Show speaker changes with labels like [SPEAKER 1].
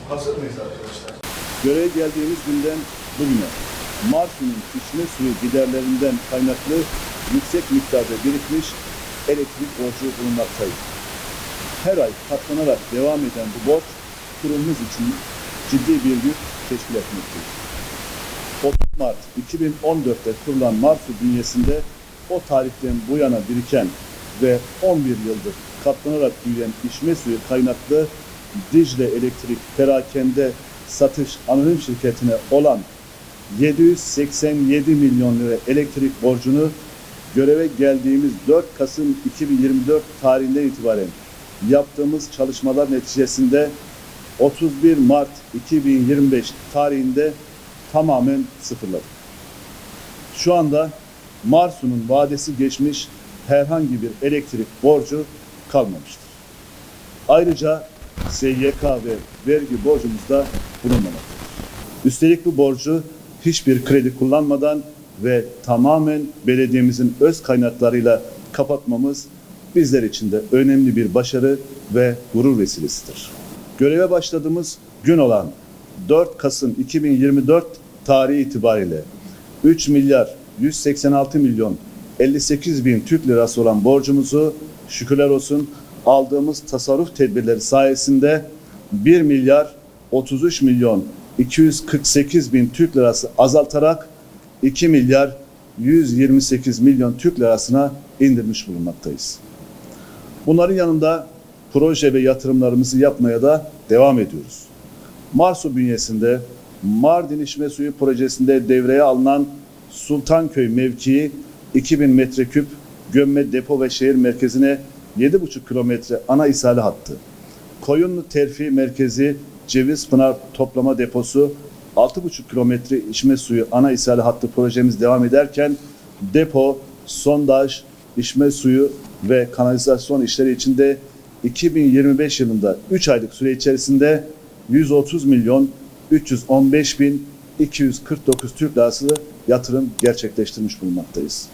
[SPEAKER 1] Hazır mıyız arkadaşlar?
[SPEAKER 2] Göreve geldiğimiz günden bugüne Marsu'nun içme suyu giderlerinden kaynaklı yüksek miktarda birikmiş elektrik borcu bulunmaktaydı. Her ay katlanarak devam eden bu borç kurumumuz için ciddi bir yük teşkil etmektedir. 30 Mart 2014'te kurulan Marsu bünyesinde o tarihten bu yana biriken ve 11 yıldır katlanarak büyüyen içme suyu kaynaklı Dicle Elektrik Perakende Satış Anonim Şirketi'ne olan 787 milyon lira elektrik borcunu göreve geldiğimiz 4 Kasım 2024 tarihinden itibaren yaptığımız çalışmalar neticesinde 31 Mart 2025 tarihinde tamamen sıfırladık. Şu anda Marsu'nun vadesi geçmiş herhangi bir elektrik borcu kalmamıştır. Ayrıca SGK ve vergi borcumuz da bulunmamaktadır. Üstelik bu borcu hiçbir kredi kullanmadan ve tamamen belediyemizin öz kaynaklarıyla kapatmamız bizler için de önemli bir başarı ve gurur vesilesidir. Göreve başladığımız gün olan 4 Kasım 2024 tarihi itibariyle 3 milyar 186 milyon 58 bin Türk lirası olan borcumuzu şükürler olsun aldığımız tasarruf tedbirleri sayesinde 1 milyar 33 milyon 248 bin Türk lirası azaltarak 2 milyar 128 milyon Türk lirasına indirmiş bulunmaktayız. Bunların yanında proje ve yatırımlarımızı yapmaya da devam ediyoruz. Marsu bünyesinde Mardin İçme Suyu projesinde devreye alınan Sultanköy mevkii 2000 metreküp gömme depo ve şehir merkezine 7,5 kilometre ana ishale hattı. Koyunlu Terfi Merkezi Cevizpınar Toplama Deposu 6,5 kilometre içme suyu ana ishale hattı projemiz devam ederken depo, sondaj, içme suyu ve kanalizasyon işleri için de 2025 yılında 3 aylık süre içerisinde 130 milyon 315 bin 249 Türk lirası yatırım gerçekleştirmiş bulunmaktayız.